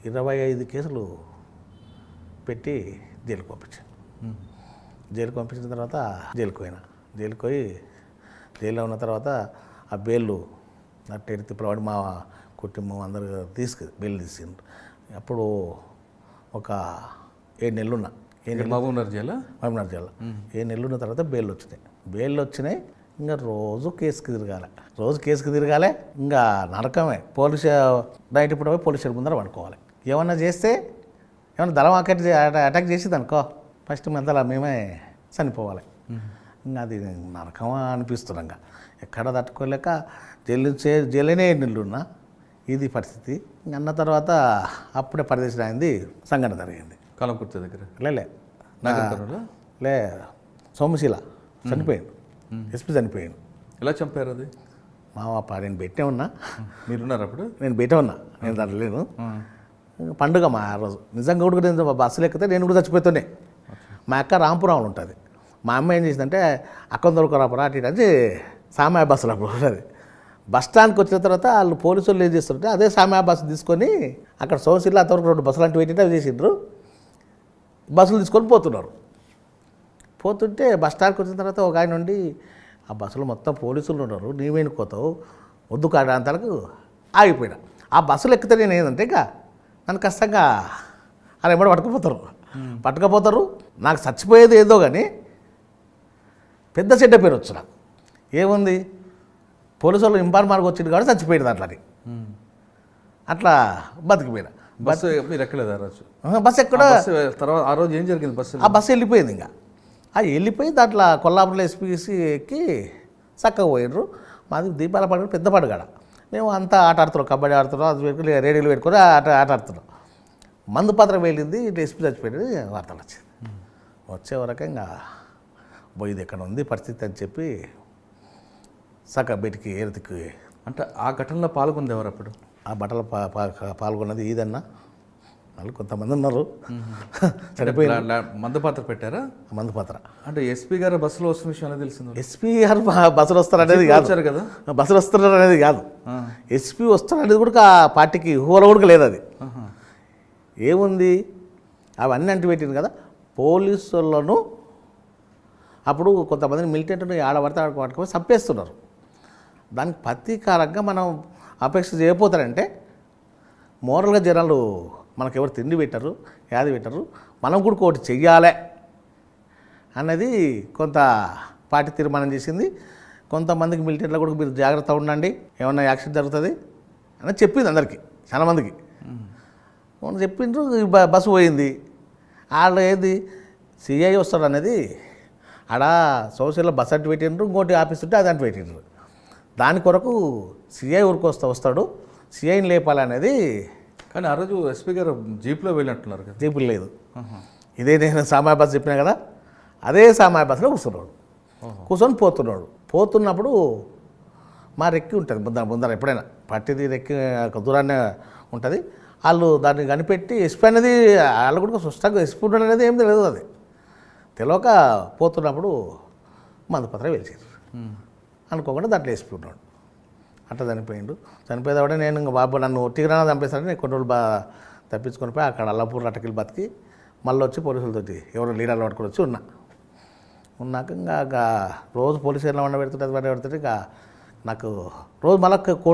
25 కేసులు పెట్టి జైలుకి పంపించాను. జైలుకి పంపించిన తర్వాత జైలుకి పోయినా. జైలుకి పోయి జైల్లో ఉన్న తర్వాత ఆ బెయిల్ అట్టేటి తిప్పలవాడి మా కుటుంబం అందరూ బెయిల్ తీసిండ్రు. అప్పుడు ఒక 7 నెలలు ఉన్నా. మహబూబ్నగర్ జిల్లా 7 నెలలు ఉన్న తర్వాత బెయిల్ వచ్చినాయి. ఇంకా రోజు కేసుకి తిరగాలి. ఇంకా నరకమే. నైట్ ఇప్పుడు పోయి పోలీసు ముందర పడుకోవాలి. ఏమన్నా చేస్తే ఏమన్నా దళం అటాక్ చేసేది అనుకో ఫస్ట్ మంతలా మేమే చనిపోవాలి. ఇంకా అది నరకమా అనిపిస్తున్నాం. ఇంకా ఎక్కడ తట్టుకోలేక జైలునే 7 నెలలు ఉన్నా. ఇది పరిస్థితి. అన్న తర్వాత అప్పుడే పరదేశం అయింది. సంఘటన జరిగింది కలంకుర్తి దగ్గర. లే సోమశీల చనిపోయాడు. ఎస్పీ చనిపోయాడు. ఎలా చంపారు అది? నేను బయటే ఉన్నా. మీరున్నారు అప్పుడు? నేను బయటే ఉన్నా. నేను దాంట్లో లేను. పండుగ మా రోజు నిజంగా కూడా నేను బస్సులు ఎక్కితే నేను కూడా చచ్చిపోతుండే. మా అక్క రాంపురంలో ఉంటుంది. మా అమ్మ ఏం చేసిందంటే అక్క దొరకరాపురా అటు ఇటు అని సామాయ బస్సులు అప్పుడు ఉంటుంది. బస్ స్టాండ్కి వచ్చిన తర్వాత వాళ్ళు పోలీసు వాళ్ళు ఏం చేస్తుంటే అదే సామాయ బస్సు తీసుకొని అక్కడ సోమశీల అంతవరకు 2 బస్సులు అంటే పెట్టింటే అవి చేసిండ్రు. బస్సులు తీసుకొని పోతుంటే బస్ స్టాండ్కి వచ్చిన తర్వాత ఒక ఆయన నుండి ఆ బస్సులో మొత్తం పోలీసులు ఉన్నారు, నీవేనుకోతావు వద్దు కాడాంతాలకు ఆగిపోయినా. ఆ బస్సులు ఎక్కితే నేను ఏంటంటే ఇక నన్ను కష్టంగా అలా ఎమ్మడి పట్టుకపోతారు. నాకు చచ్చిపోయేది ఏదో కానీ పెద్ద చెడ్డ పేరు వచ్చు నాకు. ఏముంది, పోలీసు వాళ్ళు ఇంపార్ మార్గం వచ్చింది కాబట్టి చచ్చిపోయింది అట్లని. అట్లా బతికిపోయినా. బస్సు మీరు ఎక్కలేదా రోజు? బస్సు ఎక్కడ తర్వాత ఆ రోజు ఏం జరిగింది? ఆ బస్సు వెళ్ళిపోయింది. ఇంకా వెళ్ళిపోయి దాంట్లో కొల్లాపురంలో ఎస్పీసీ ఎక్కి చక్కగా పోయినరు. మాది దీపాల పండుగ పెద్ద పండుగ. మేము అంతా ఆట ఆడుతున్నాం, కబడ్డీ ఆడుతున్నాం, అది పెట్టుకుని రేడియోలు పెట్టుకొని ఆట ఆడుతున్నాం. మందు పాత్ర వెళ్ళింది, ఇటు ఎస్పీ చచ్చిపోయింది. వార్తలు వచ్చే వరకు ఇంకా పోయింది ఎక్కడ ఉంది పరిస్థితి అని చెప్పి చక్కగా బయటికి ఏరుతికి. అంటే ఆ ఘటనలో పాల్గొంది ఎవరు అప్పుడు? ఆ బట్టలు పాల్గొన్నది ఈదన్న వాళ్ళు కొంతమంది ఉన్నారు. చనిపోయింది. మందుపాత్ర పెట్టారా? మందుపాత్ర అంటే ఎస్పీ గారు బస్సులో వస్తున్న విషయం తెలిసింది. ఎస్పీ గారు బస్సులు వస్తారనేది కాదు కదా, బస్సులు వస్తున్నారు అనేది కాదు. ఎస్పీ వస్తారనేది కూడా పార్టీకి ఊహలో కూడా లేదు. అది ఏముంది, అవన్నీ అంటు పెట్టింది కదా. పోలీసులను అప్పుడు కొంతమందిని మిలిటెంట్ని ఆడబడితే ఆడుకోవడానికి చంపేస్తున్నారు. దానికి ప్రతీకారంగా మనం అపేక్ష చేయకపోతారంటే మోరల్గా జనాలు మనకు ఎవరు తిండి పెట్టరు, యాది పెట్టరు, మనం కూడా ఒకటి చెయ్యాలి అన్నది కొంత పార్టీ తీర్మానం చేసింది. కొంతమందికి మిలిటెంట్లో కూడా మీరు జాగ్రత్త ఉండండి, ఏమన్నా యాక్సిడెంట్ జరుగుతుంది అని చెప్పింది అందరికీ, చాలా మందికి చెప్పిండ్రు. బస్సు పోయింది. వాళ్ళు ఏది సిఐ వస్తాడు అనేది ఆడ సోషల్లో బస్ అంటే పెట్టిండ్రు, ఇంకోటి ఆఫీస్ ఉంటే అది అంటే పెట్టిండ్రు. దాని కొరకు సిఐ ఊరికి వస్తాడు, సిఐని లేపాలనేది. కానీ ఆ రోజు ఎస్పీ గారు జీప్లో వెళ్ళినట్టున్నారు కదా? జీపులు లేదు. ఇదే నేను సామాయ బస్సు చెప్పినా కదా, అదే సామాయ బస్సులో కూర్చొని పోతున్నప్పుడు మా రెక్కి ఉంటుంది ముందర ఎప్పుడైనా పట్టిది రెక్కి దూరాన్నే ఉంటుంది. వాళ్ళు దాన్ని కనిపెట్టి ఎస్పీ అనేది వాళ్ళు కూడా సుష్టంగా ఎస్పీ ఉండడం అనేది ఏం తెలియదు. అది తెలియక పోతున్నప్పుడు మందుపత్రం వెలిచారు అనుకోకుండా దాంట్లో ఎస్పీ ఉన్నాడు. అట్లా చనిపోయేదాడే నేను ఇంకా బాబు నన్ను ఒట్టిగా చంపేస్తాడని నేను కొన్ని రోజులు తప్పించుకొని పోయి అక్కడ అల్లాపూర్ అటకిలు బతికి మళ్ళీ వచ్చి పోలీసులతోటి ఎవరు లీడర్లు పట్టుకొని వచ్చి ఉన్నాక ఇంకా రోజు పోలీసు ఎలా పెడుతుంటే అది పెడుతుంటే ఇక నాకు రోజు మళ్ళీ కోర్టు